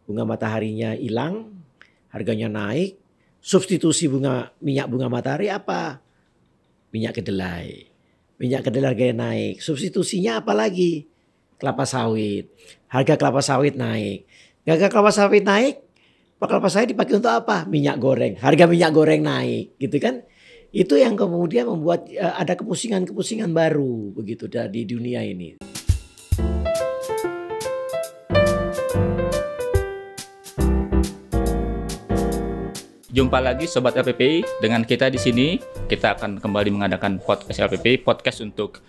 bunga mataharinya hilang, harganya naik, substitusi minyak bunga matahari apa? Minyak kedelai. Minyak kedelai harganya naik, substitusinya apa lagi? Kelapa sawit. Harga kelapa sawit naik. Harga kelapa sawit naik, kelapa sawit dipakai untuk apa? Minyak goreng. Harga minyak goreng naik, gitu kan? Itu yang kemudian membuat ada kepusingan-kepusingan baru begitu di dunia ini. Jumpa lagi Sobat LPPI dengan kita di sini. Kita akan kembali mengadakan podcast LPPI, podcast untuk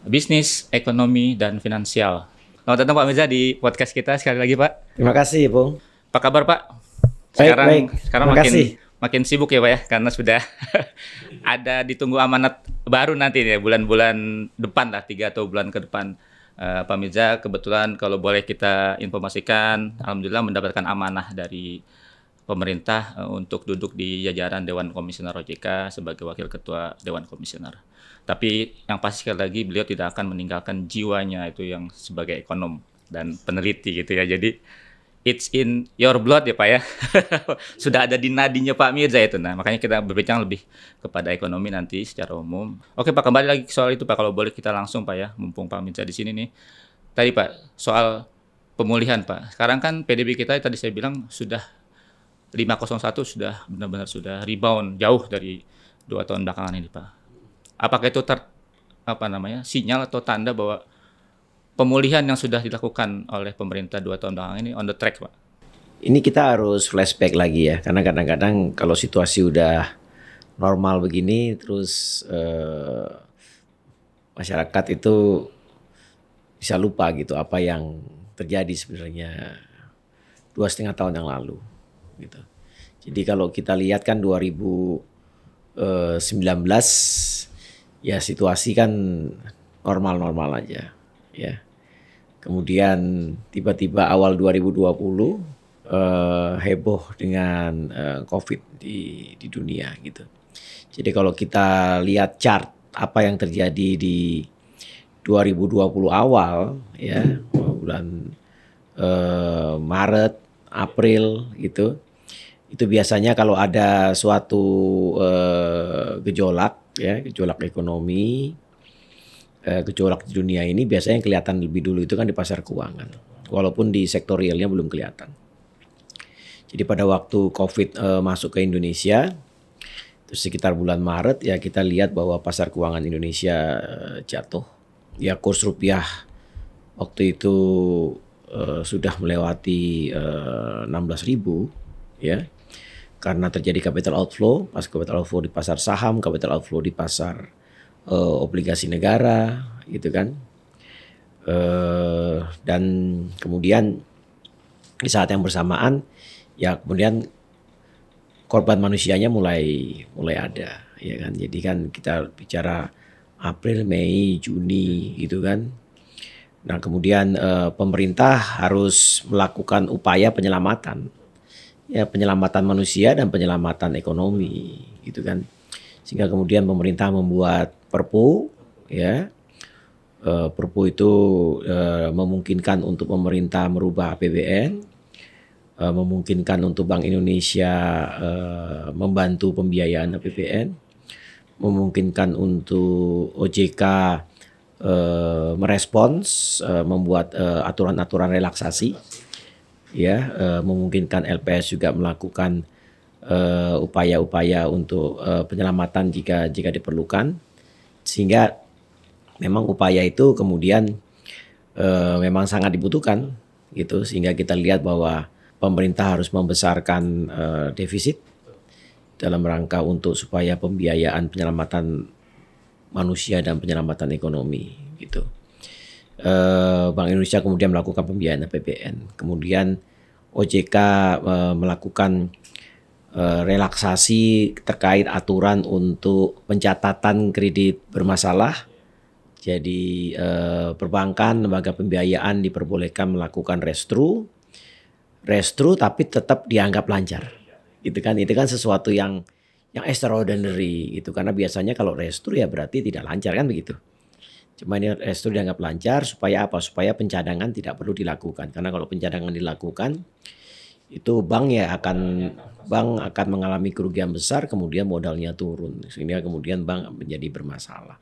bisnis, ekonomi, dan finansial. Selamat datang Pak Mirza di podcast kita sekali lagi Pak. Terima kasih Bung. Apa kabar Pak? Sekarang makin sibuk ya Pak ya, karena sudah ada ditunggu amanat baru nanti ya, bulan-bulan depan lah, 3 atau bulan ke depan. Pak Mirza kebetulan kalau boleh kita informasikan, alhamdulillah mendapatkan amanah dari pemerintah untuk duduk di jajaran Dewan Komisioner OJK sebagai Wakil Ketua Dewan Komisioner. Tapi yang pasti sekali lagi beliau tidak akan meninggalkan jiwanya itu yang sebagai ekonom dan peneliti gitu ya. Jadi it's in your blood ya Pak ya. Sudah ada di nadinya Pak Mirza itu. Nah makanya kita berbincang lebih kepada ekonomi nanti secara umum. Oke Pak, kembali lagi soal itu Pak. Kalau boleh kita langsung Pak ya, mumpung Pak Mirza di sini nih. Tadi Pak soal pemulihan Pak. Sekarang kan PDB kita tadi saya bilang sudah 501 sudah benar-benar sudah rebound jauh dari 2 tahun belakangan ini Pak. Apakah itu sinyal atau tanda bahwa pemulihan yang sudah dilakukan oleh pemerintah 2 tahun belakangan ini on the track Pak? Ini kita harus flashback lagi ya, karena kadang-kadang kalau situasi udah normal begini terus masyarakat itu bisa lupa gitu apa yang terjadi sebenarnya 2,5 tahun yang lalu. Gitu. Jadi kalau kita lihat kan 2019 ya situasi kan normal-normal aja ya. Kemudian tiba-tiba awal 2020 heboh dengan COVID di dunia gitu. Jadi kalau kita lihat chart apa yang terjadi di 2020 awal ya, bulan Maret, April gitu. Itu biasanya kalau ada suatu gejolak ekonomi, gejolak di dunia ini biasanya yang kelihatan lebih dulu itu kan di pasar keuangan. Walaupun di sektor realnya belum kelihatan. Jadi pada waktu COVID masuk ke Indonesia, terus sekitar bulan Maret ya kita lihat bahwa pasar keuangan Indonesia jatuh. Ya kurs rupiah waktu itu sudah melewati 16.000 ya. Karena terjadi capital outflow, capital outflow di pasar saham, capital outflow di pasar obligasi negara, gitu kan. Dan kemudian di saat yang bersamaan, ya kemudian korban manusianya mulai ada, ya kan. Jadi kan kita bicara April, Mei, Juni, gitu kan. Nah kemudian pemerintah harus melakukan upaya penyelamatan. Ya penyelamatan manusia dan penyelamatan ekonomi gitu kan, sehingga kemudian pemerintah membuat Perpu ya, Perpu itu memungkinkan untuk pemerintah merubah APBN, memungkinkan untuk Bank Indonesia membantu pembiayaan APBN, memungkinkan untuk OJK merespons, membuat aturan-aturan relaksasi. Ya, memungkinkan LPS juga melakukan upaya-upaya untuk penyelamatan jika diperlukan, sehingga memang upaya itu kemudian memang sangat dibutuhkan gitu, sehingga kita lihat bahwa pemerintah harus membesarkan defisit dalam rangka untuk supaya pembiayaan penyelamatan manusia dan penyelamatan ekonomi gitu. Bank Indonesia kemudian melakukan pembiayaan APBN. Kemudian OJK melakukan relaksasi terkait aturan untuk pencatatan kredit bermasalah. Jadi perbankan, lembaga pembiayaan diperbolehkan melakukan restru tapi tetap dianggap lancar. Gitu kan? Itu kan sesuatu yang extraordinary gitu, karena biasanya kalau restru ya berarti tidak lancar kan begitu. Cuma ini dianggap lancar supaya apa? Supaya pencadangan tidak perlu dilakukan. Karena kalau pencadangan dilakukan itu bank akan mengalami kerugian besar, kemudian modalnya turun, sehingga kemudian bank menjadi bermasalah.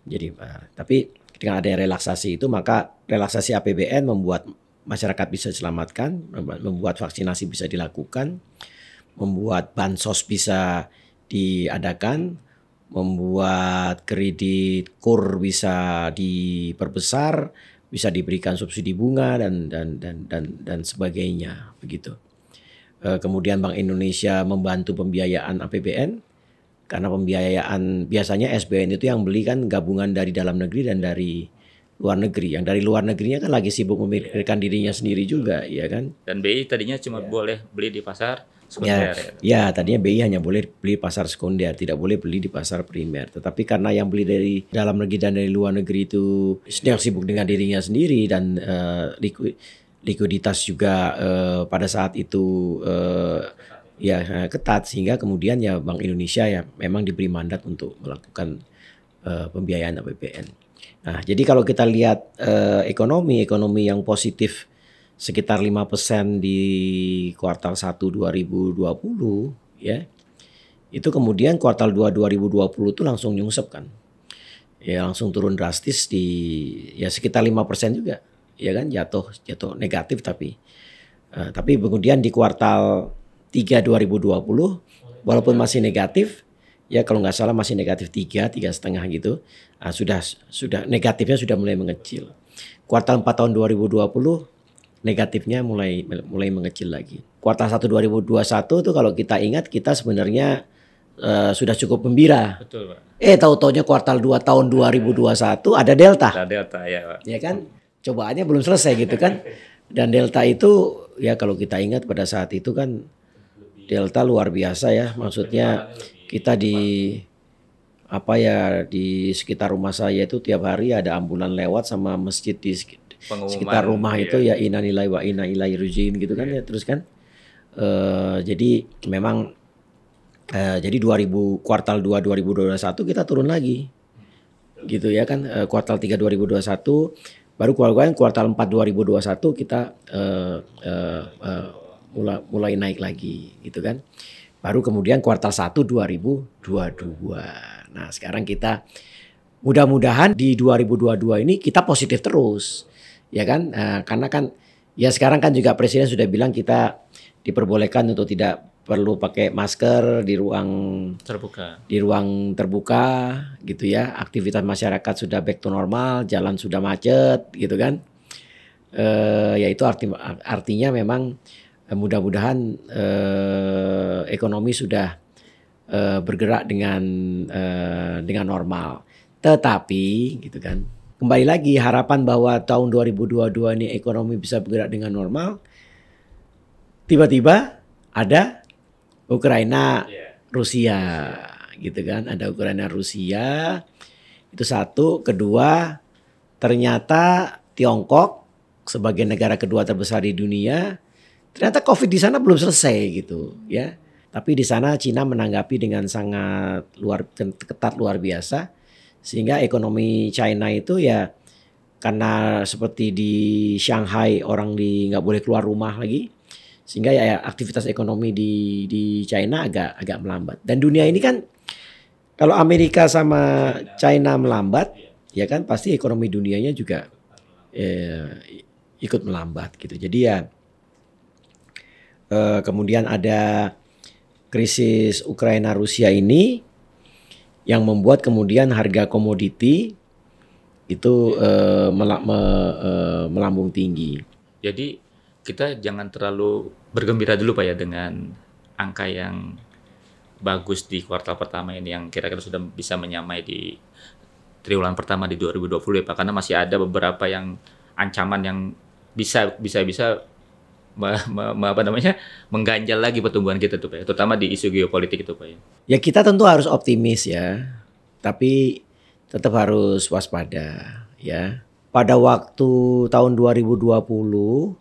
Jadi, tapi dengan adanya relaksasi itu, maka relaksasi APBN membuat masyarakat bisa diselamatkan, membuat vaksinasi bisa dilakukan, membuat bansos bisa diadakan, membuat kredit KUR bisa diperbesar, bisa diberikan subsidi bunga dan sebagainya begitu. Kemudian Bank Indonesia membantu pembiayaan APBN, karena pembiayaan biasanya SBN itu yang beli kan gabungan dari dalam negeri dan dari luar negeri. Yang dari luar negerinya kan lagi sibuk memikirkan dirinya sendiri juga, ya kan. Dan BI tadinya cuma boleh beli di pasar sekunder. Ya, tadinya BI hanya boleh beli pasar sekunder, tidak boleh beli di pasar primer. Tetapi karena yang beli dari dalam negeri dan dari luar negeri itu sedang sibuk dengan dirinya sendiri, dan likuiditas juga pada saat itu ketat, sehingga kemudian ya Bank Indonesia ya memang diberi mandat untuk melakukan pembiayaan APBN. Nah, jadi kalau kita lihat ekonomi yang positif sekitar 5% di kuartal 1 2020 ya. Itu kemudian kuartal 2 2020 itu langsung nyungsep kan. Ya langsung turun drastis di ya sekitar 5% juga. Ya kan, jatuh negatif, tapi kemudian di kuartal 3 2020 walaupun masih negatif, ya kalau nggak salah masih negatif 3,5 gitu. Nah, sudah negatifnya sudah mulai mengecil. Kuartal 4 tahun 2020 negatifnya mulai mengecil lagi. Kuartal 1 2021 tuh kalau kita ingat, kita sebenarnya sudah cukup gembira. Betul, Pak. Tahu-taunya kuartal 2 tahun 2021 ada Delta. Ada Delta ya, Pak. Ya kan? Cobaannya belum selesai gitu kan. Dan Delta itu ya kalau kita ingat pada saat itu kan Delta luar biasa ya. Maksudnya kita di sekitar rumah saya itu tiap hari ada ambulan lewat sama masjid di sekitar rumah itu ya inna lillahi wa inna ilaihi raji'un gitu kan ya. Terus kan jadi memang jadi kuartal 2 2021 kita turun lagi gitu ya kan. Kuartal 3 2021 baru kuartal 4 2021 kita mulai naik lagi gitu kan. Baru kemudian kuartal 1 2022. Nah, sekarang kita mudah-mudahan di 2022 ini kita positif terus. Ya kan? Karena kan ya sekarang kan juga Presiden sudah bilang kita diperbolehkan untuk tidak perlu pakai masker di ruang terbuka gitu ya. Aktivitas masyarakat sudah back to normal, jalan sudah macet gitu kan. Ya itu artinya memang mudah-mudahan ekonomi sudah bergerak dengan normal. Tetapi gitu kan, kembali lagi harapan bahwa tahun 2022 ini ekonomi bisa bergerak dengan normal. Tiba-tiba ada Ukraina, Rusia gitu kan. Ada Ukraina, Rusia. Itu satu. Kedua, ternyata Tiongkok sebagai negara kedua terbesar di dunia, ternyata COVID di sana belum selesai gitu ya. Tapi di sana Cina menanggapi dengan sangat ketat luar biasa, sehingga ekonomi China itu ya karena seperti di Shanghai orang nggak boleh keluar rumah lagi, sehingga ya aktivitas ekonomi di China agak melambat. Dan dunia ini kan kalau Amerika sama China melambat, ya kan pasti ekonomi dunianya juga ikut melambat gitu. Jadi ya kemudian ada krisis Ukraina Rusia ini yang membuat kemudian harga komoditi itu melambung tinggi. Jadi kita jangan terlalu bergembira dulu Pak ya dengan angka yang bagus di kuartal pertama ini yang kira-kira sudah bisa menyamai di triwulan pertama di 2020 ya Pak, karena masih ada beberapa yang ancaman yang bisa mengganjal lagi pertumbuhan kita tuh Pak, terutama di isu geopolitik itu Pak ya. Ya kita tentu harus optimis ya, tapi tetap harus waspada ya. Pada waktu tahun 2020,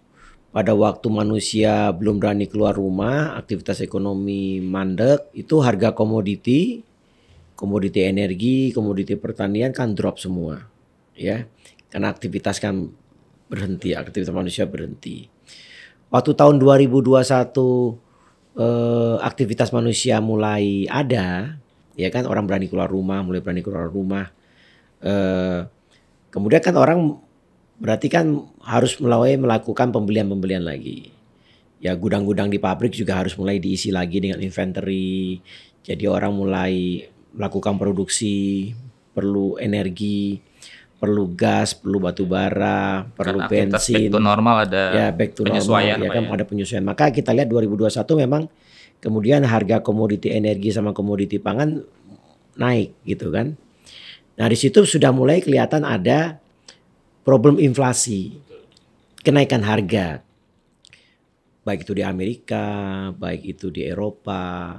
pada waktu manusia belum berani keluar rumah, aktivitas ekonomi mandek, itu harga komoditi energi, komoditi pertanian kan drop semua ya. Karena aktivitas kan berhenti, aktivitas manusia berhenti. Waktu tahun 2021 aktivitas manusia mulai ada, ya kan, orang berani keluar rumah, mulai berani keluar rumah. Kemudian kan orang berarti kan harus mulai melakukan pembelian lagi. Ya gudang-gudang di pabrik juga harus mulai diisi lagi dengan inventory. Jadi orang mulai melakukan produksi, perlu energi, perlu gas, perlu batu bara, perlu bensin. Back to normal ada ya, back to penyesuaian, normal, ya kan, ada penyesuaian. Maka kita lihat 2021 memang kemudian harga komoditi energi sama komoditi pangan naik gitu kan. Nah di situ sudah mulai kelihatan ada problem inflasi, kenaikan harga. Baik itu di Amerika, baik itu di Eropa.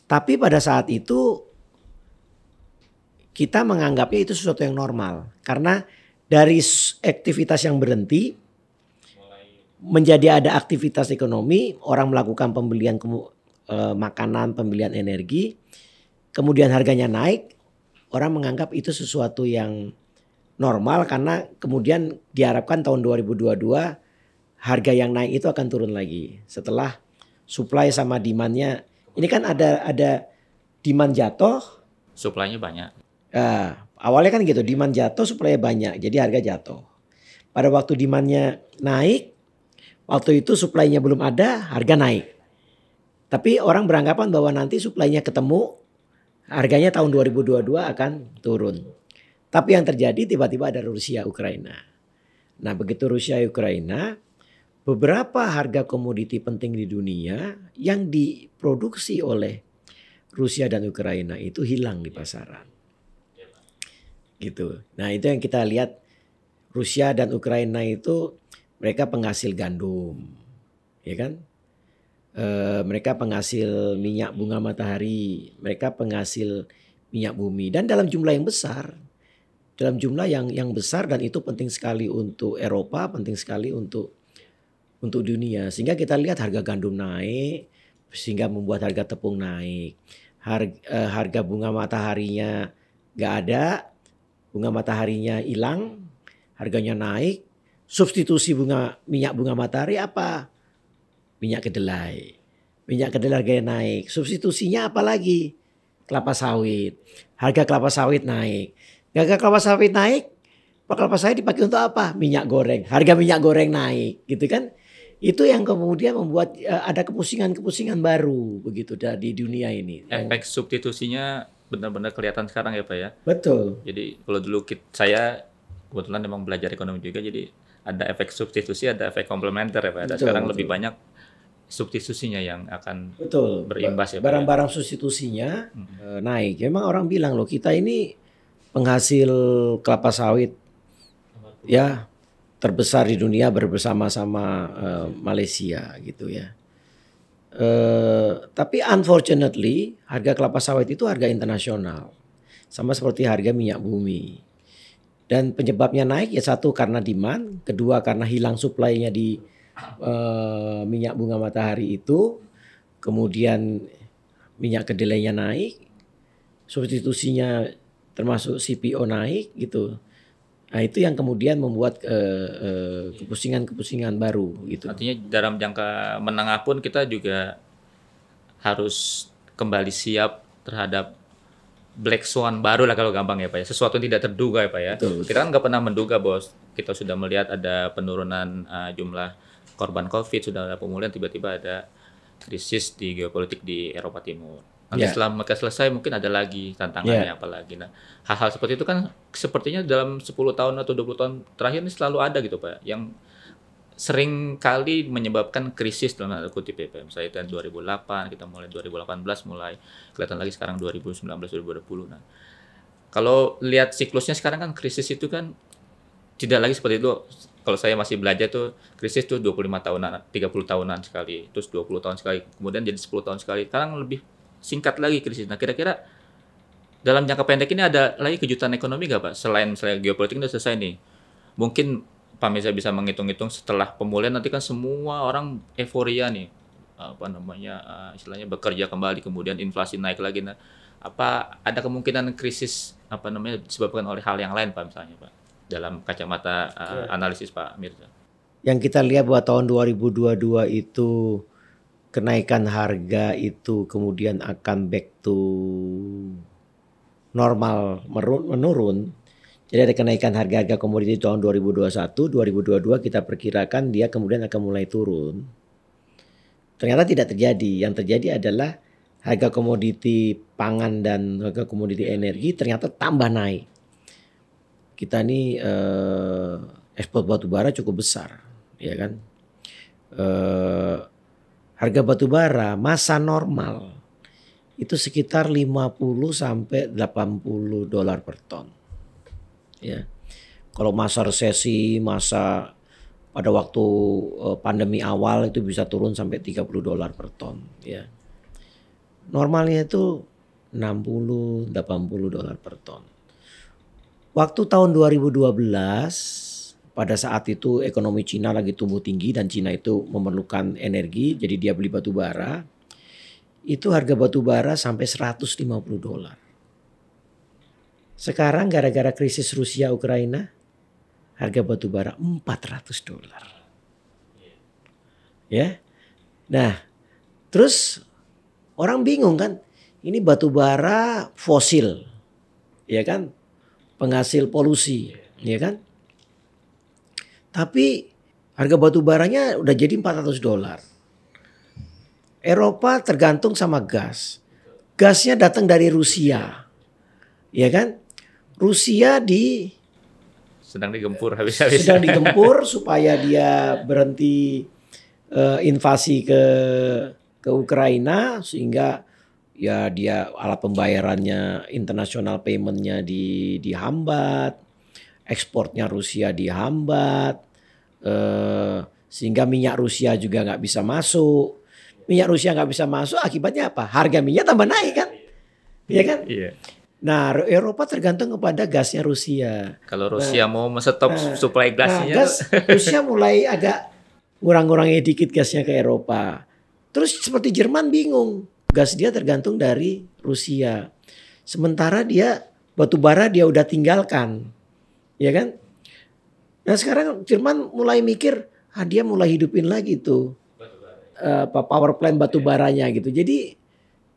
Tapi pada saat itu kita menganggapnya itu sesuatu yang normal. Karena dari aktivitas yang berhenti menjadi ada aktivitas ekonomi, orang melakukan pembelian makanan, pembelian energi, kemudian harganya naik, orang menganggap itu sesuatu yang normal karena kemudian diharapkan tahun 2022 harga yang naik itu akan turun lagi setelah supply sama demandnya. Ini kan ada demand jatuh, supply-nya banyak. Awalnya kan gitu, demand jatuh, supply-nya banyak, jadi harga jatuh. Pada waktu demandnya naik, waktu itu supply-nya belum ada, harga naik. Tapi orang beranggapan bahwa nanti supply-nya ketemu, harganya tahun 2022 akan turun. Tapi yang terjadi tiba-tiba ada Rusia Ukraina. Nah begitu Rusia Ukraina, beberapa harga komoditi penting di dunia yang diproduksi oleh Rusia dan Ukraina itu hilang di pasaran. Gitu. Nah itu yang kita lihat, Rusia dan Ukraina itu mereka penghasil gandum, ya kan? Mereka penghasil minyak bunga matahari, mereka penghasil minyak bumi dan dalam jumlah yang besar. Dalam jumlah yang besar, dan itu penting sekali untuk Eropa, penting sekali untuk dunia. Sehingga kita lihat harga gandum naik, sehingga membuat harga tepung naik. Harga bunga mataharinya nggak ada, bunga mataharinya hilang, harganya naik. Substitusi minyak bunga matahari apa? Minyak kedelai. Minyak kedelai harganya naik. Substitusinya apa lagi? Kelapa sawit. Harga kelapa sawit naik. Harga kelapa sawit naik, kelapa sawit dipakai untuk apa? Minyak goreng. Harga minyak goreng naik, gitu kan? Itu yang kemudian membuat ada kepusingan-kepusingan baru begitu di dunia ini. Efek substitusinya benar-benar kelihatan sekarang ya Pak ya. Betul. Jadi kalau dulu saya kebetulan memang belajar ekonomi juga, jadi ada efek substitusi, ada efek komplementer ya Pak. Ada sekarang betul. Lebih banyak substitusinya yang akan berimbas ya Pak. Barang-barang substitusinya naik. Memang orang bilang loh, kita ini penghasil kelapa sawit ya terbesar di dunia bersama-sama Malaysia gitu ya. Tapi unfortunately harga kelapa sawit itu harga internasional, sama seperti harga minyak bumi. Dan penyebabnya naik ya satu karena demand, kedua karena hilang supply-nya di minyak bunga matahari itu, kemudian minyak kedelainya naik, substitusinya termasuk CPO naik gitu. Nah itu yang kemudian membuat kepusingan-kepusingan baru gitu. Artinya dalam jangka menengah pun kita juga harus kembali siap terhadap black swan baru lah kalau gampang ya Pak ya. Sesuatu yang tidak terduga ya Pak ya. Betul. Kita kan nggak pernah menduga bahwa kita sudah melihat ada penurunan jumlah korban COVID, sudah ada pemulihan, tiba-tiba ada krisis di geopolitik di Eropa Timur. Nanti setelah mereka selesai mungkin ada lagi tantangannya apalagi. Nah, hal-hal seperti itu kan sepertinya dalam 10 tahun atau 20 tahun terakhir ini selalu ada gitu Pak, yang sering kali menyebabkan krisis dalam tanda kutip ya Pak. Misalnya tahun 2008, kita mulai 2018 mulai kelihatan lagi sekarang 2019 2020. Nah, kalau lihat siklusnya sekarang kan krisis itu kan tidak lagi seperti itu. Kalau saya masih belajar tuh krisis tuh 25 tahunan, 30 tahunan sekali, terus 20 tahun sekali, kemudian jadi 10 tahun sekali. Sekarang lebih singkat lagi krisis. Nah kira-kira dalam jangka pendek ini ada lagi kejutan ekonomi nggak Pak? Selain misalnya geopolitik ini udah selesai nih, mungkin Pak Mirza bisa menghitung-hitung setelah pemulihan nanti kan semua orang euforia nih, istilahnya bekerja kembali, kemudian inflasi naik lagi. Nah, apa ada kemungkinan krisis disebabkan oleh hal yang lain Pak misalnya Pak? Dalam kacamata analisis Pak Mirza. yang kita lihat bahwa tahun 2022 itu kenaikan harga itu kemudian akan back to normal, menurun. Jadi ada kenaikan harga-harga komoditi tahun 2021, 2022 kita perkirakan dia kemudian akan mulai turun. Ternyata tidak terjadi. Yang terjadi adalah harga komoditi pangan dan harga komoditi energi ternyata tambah naik. Kita ini ekspor batu bara cukup besar, ya kan? Harga batu bara masa normal itu sekitar 50 sampai 80 dolar per ton. Ya. Kalau masa resesi, masa pada waktu pandemi awal itu bisa turun sampai 30 dolar per ton, ya. Normalnya itu 60, 80 dolar per ton. Waktu tahun 2012 pada saat itu ekonomi Cina lagi tumbuh tinggi dan Cina itu memerlukan energi, jadi dia beli batu bara. Itu harga batu bara sampai 150 dolar. Sekarang gara-gara krisis Rusia Ukraina harga batu bara 400 dolar. Ya. Nah, terus orang bingung kan, ini batu bara fosil. Ya kan? Penghasil polusi, ya kan? Tapi harga batu baranya udah jadi 400 dolar. Eropa tergantung sama gas. Gasnya datang dari Rusia. Ya kan? Rusia sedang digempur habis-habisan. Sedang digempur supaya dia berhenti invasi ke Ukraina, sehingga ya dia alat pembayarannya, international paymentnya dihambat, ekspornya Rusia dihambat, sehingga minyak Rusia juga nggak bisa masuk. Minyak Rusia nggak bisa masuk, akibatnya apa? Harga minyak tambah naik kan? Iya kan? Iya. Nah, Eropa tergantung kepada gasnya Rusia. Kalau Rusia mau stop supply gasnya, gas Rusia mulai agak ngurang-ngurangi dikit gasnya ke Eropa. Terus seperti Jerman bingung, gas dia tergantung dari Rusia. Sementara dia batu bara dia udah tinggalkan, ya kan? Nah sekarang Jerman mulai mikir, dia mulai hidupin lagi tuh power plant batu baranya gitu.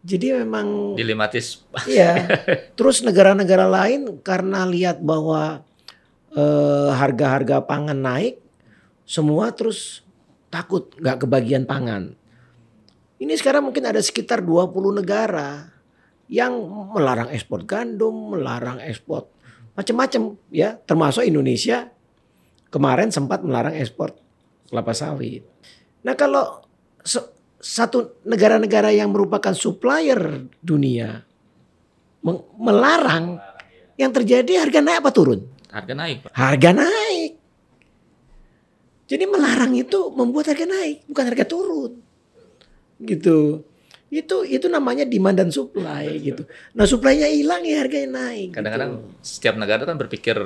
Jadi memang dilematis. Iya. Terus negara-negara lain karena lihat bahwa harga-harga pangan naik, semua terus takut nggak kebagian pangan. Ini sekarang mungkin ada sekitar 20 negara yang melarang ekspor gandum, melarang ekspor macam-macam, ya, termasuk Indonesia kemarin sempat melarang ekspor kelapa sawit. Nah kalau satu negara-negara yang merupakan supplier dunia melarang, yang terjadi harga naik apa turun? Harga naik, Pak. Harga naik. Jadi melarang itu membuat harga naik, bukan harga turun. Gitu. Itu namanya demand dan supply gitu. Nah, supply-nya hilang ya harganya naik. Kadang-kadang gitu. Setiap negara kan berpikir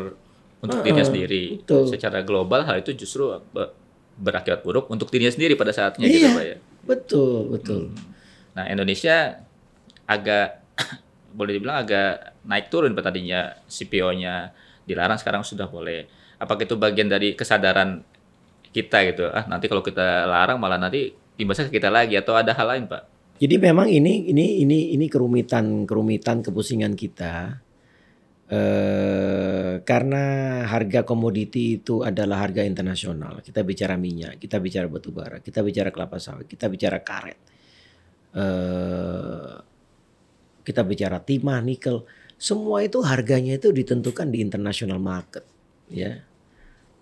untuk dirinya sendiri. Betul. Secara global hal itu justru berakibat buruk untuk dirinya sendiri pada saatnya gitu, Pak ya. Betul. Nah, Indonesia agak boleh dibilang agak naik turun tadinya CPO-nya dilarang, sekarang sudah boleh. Apakah itu bagian dari kesadaran kita gitu? Nanti kalau kita larang malah nanti imbasnya ke kita lagi, atau ada hal lain, Pak? Jadi memang ini kerumitan kepusingan kita. Karena harga komoditi itu adalah harga internasional. Kita bicara minyak, kita bicara batu bara, kita bicara kelapa sawit, kita bicara karet, kita bicara timah, nikel. Semua itu harganya itu ditentukan di international market, ya.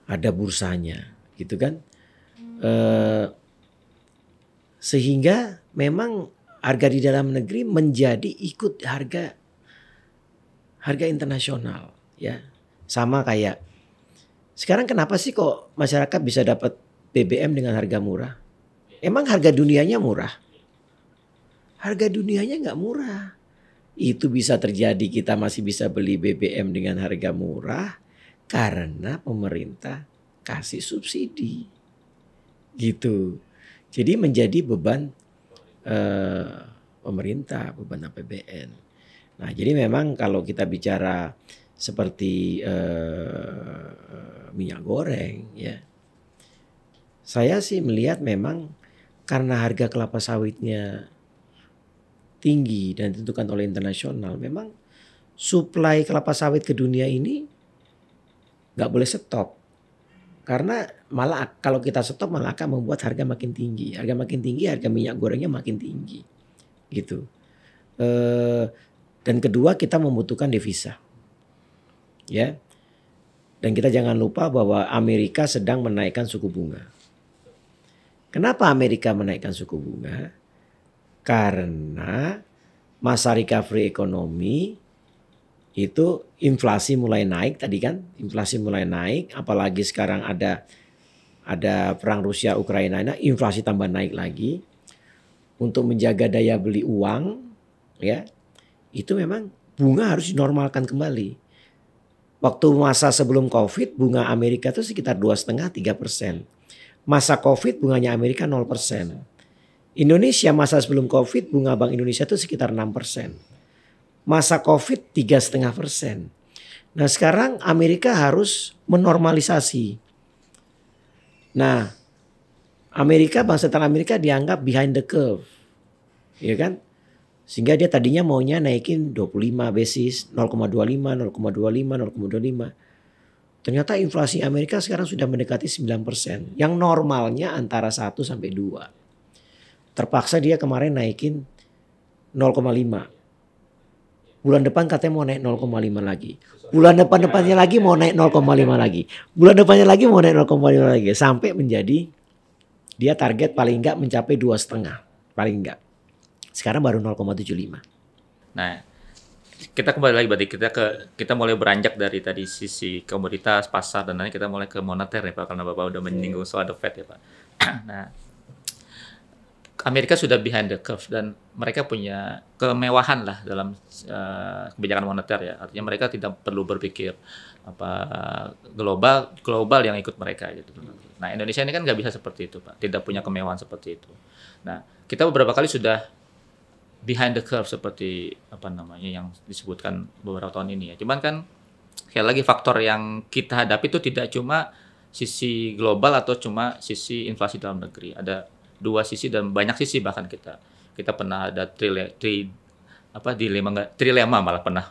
Ada bursanya, gitu kan. Sehingga memang harga di dalam negeri menjadi ikut harga internasional, ya. Sama kayak sekarang kenapa sih kok masyarakat bisa dapat BBM dengan harga murah? Emang harga dunianya murah? Harga dunianya nggak murah. Itu bisa terjadi, kita masih bisa beli BBM dengan harga murah karena pemerintah kasih subsidi, gitu. Jadi menjadi beban pemerintah, beban APBN. Nah, jadi memang kalau kita bicara seperti minyak goreng, ya, Saya sih melihat memang karena harga kelapa sawitnya tinggi dan ditentukan oleh internasional, memang suplai kelapa sawit ke dunia ini nggak boleh stop. Karena malah kalau kita stop malah akan membuat harga makin tinggi. Harga makin tinggi, harga minyak gorengnya makin tinggi. Gitu. Dan kedua kita membutuhkan devisa. Ya. Dan kita jangan lupa bahwa Amerika sedang menaikkan suku bunga. Kenapa Amerika menaikkan suku bunga? Karena masa recovery ekonomi itu inflasi mulai naik tadi kan, inflasi mulai naik, apalagi sekarang ada perang Rusia Ukraina, inflasi tambah naik lagi. Untuk menjaga daya beli uang, ya itu memang bunga harus dinormalkan kembali. Waktu masa sebelum COVID bunga Amerika itu sekitar 2,5-3%. Masa COVID bunganya Amerika 0%. Indonesia masa sebelum COVID bunga Bank Indonesia itu sekitar 6%. Masa COVID 3,5%. Nah sekarang Amerika harus menormalisasi. Nah Bank Sentral Amerika dianggap behind the curve. Ya kan? Sehingga dia tadinya maunya naikin 25 basis, 0,25, 0,25, 0,25. Ternyata inflasi Amerika sekarang sudah mendekati 9%. Yang normalnya antara 1 sampai 2. Terpaksa dia kemarin naikin 0,5. Bulan depan katanya mau naik 0,5 lagi. Bulan depannya lagi mau naik 0,5 lagi. Bulan depannya lagi mau naik 0,5 lagi. Sampai menjadi dia target paling enggak mencapai 2,5. Paling enggak. Sekarang baru 0,75. Nah, kita kembali lagi berarti kita mulai beranjak dari tadi sisi komoditas, pasar, dan nanti kita mulai ke moneter ya Pak, karena Bapak udah menyinggung soal the Fed ya Pak. Nah, Amerika sudah behind the curve dan mereka punya kemewahan lah dalam kebijakan moneter ya. Artinya mereka tidak perlu berpikir global yang ikut mereka gitu. Nah, Indonesia ini kan nggak bisa seperti itu Pak, tidak punya kemewahan seperti itu. Nah, kita beberapa kali sudah behind the curve seperti yang disebutkan beberapa tahun ini ya. Cuman kan sekali lagi faktor yang kita hadapi itu tidak cuma sisi global atau cuma sisi inflasi dalam negeri. Ada dua sisi dan banyak sisi, bahkan kita pernah ada trilema malah pernah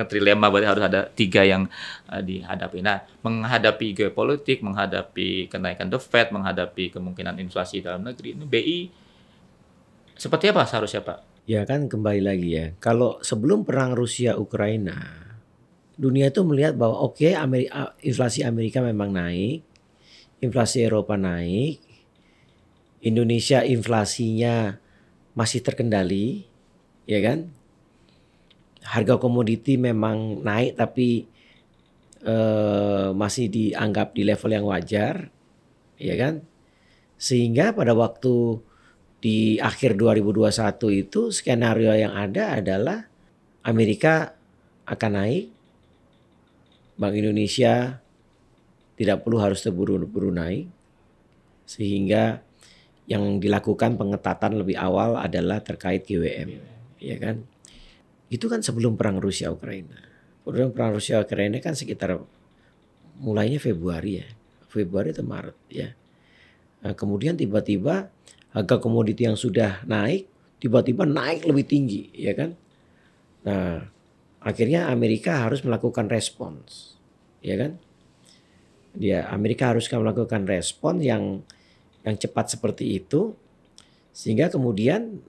trilema, berarti harus ada 3 yang dihadapi. Nah, menghadapi geopolitik, menghadapi kenaikan the Fed, menghadapi kemungkinan inflasi dalam negeri, ini BI seperti apa seharusnya Pak? Ya kan kembali lagi ya, kalau sebelum perang Rusia Ukraina, dunia itu melihat bahwa inflasi Amerika memang naik, inflasi Eropa naik, Indonesia inflasinya masih terkendali, ya kan? Harga komoditi memang naik tapi masih dianggap di level yang wajar, ya kan? Sehingga pada waktu di akhir 2021 itu skenario yang ada adalah Amerika akan naik, Bank Indonesia tidak perlu harus terburu-buru naik, sehingga yang dilakukan pengetatan lebih awal adalah terkait GWM, ya kan? Itu kan sebelum perang Rusia Ukraina. Perang Rusia Ukraina kan sekitar mulainya Februari atau Maret ya. Nah, kemudian tiba-tiba harga komoditi yang sudah naik tiba-tiba naik lebih tinggi, ya kan? Nah, akhirnya Amerika harus melakukan respons, ya kan? Amerika harus melakukan respon yang cepat seperti itu, sehingga kemudian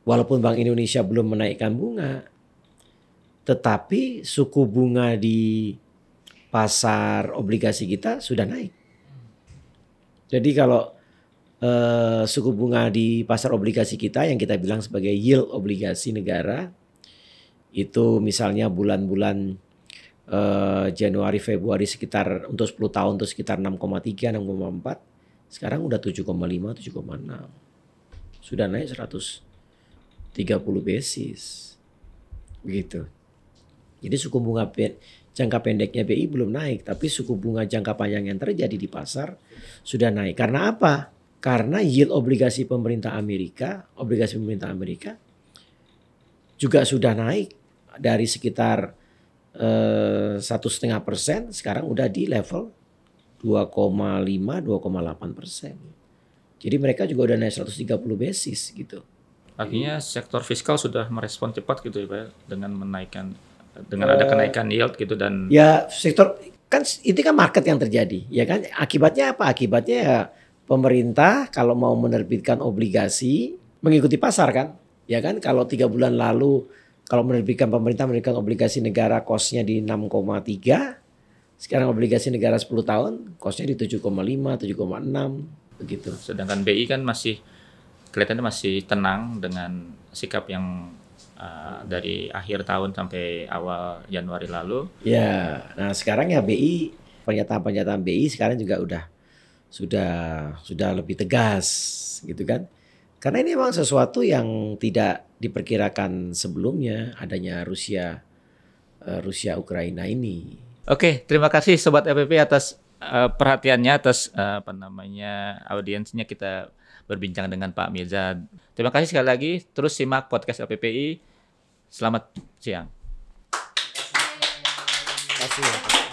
walaupun Bank Indonesia belum menaikkan bunga, tetapi suku bunga di pasar obligasi kita sudah naik. Jadi kalau suku bunga di pasar obligasi kita yang kita bilang sebagai yield obligasi negara itu misalnya bulan-bulan Januari Februari sekitar untuk 10 tahun itu sekitar 6,3 6,4, sekarang udah 7,5 7,6. Sudah naik 130 basis. Begitu. Jadi suku bunga jangka pendeknya BI belum naik, tapi suku bunga jangka panjang yang terjadi di pasar sudah naik. Karena apa? Karena yield obligasi pemerintah Amerika juga sudah naik dari sekitar 1,5%, sekarang udah di level 2,5-2,8%. Jadi mereka juga udah naik 130 basis gitu. Artinya sektor fiskal sudah merespon cepat gitu ya Pak ya, dengan ada kenaikan yield gitu dan ya sektor kan itu kan market yang terjadi ya kan, akibatnya apa? Akibatnya ya pemerintah kalau mau menerbitkan obligasi mengikuti pasar kan, ya kan. Kalau 3 bulan lalu kalau pemerintah menerbitkan obligasi negara kosnya di 6,3, sekarang obligasi negara 10 tahun kosnya di 7,5, 7,6 begitu. Sedangkan BI kan kelihatannya masih tenang dengan sikap yang dari akhir tahun sampai awal Januari lalu. Ya, nah sekarang ya BI, pernyataan BI sekarang juga sudah lebih tegas gitu kan. Karena ini memang sesuatu yang tidak diperkirakan sebelumnya, adanya Rusia Ukraina ini. Oke, terima kasih Sobat LPP atas perhatiannya, atas audiensnya kita berbincang dengan Pak Mirza. Terima kasih sekali lagi. Terus simak podcast LPPI. Selamat siang. Terima kasih.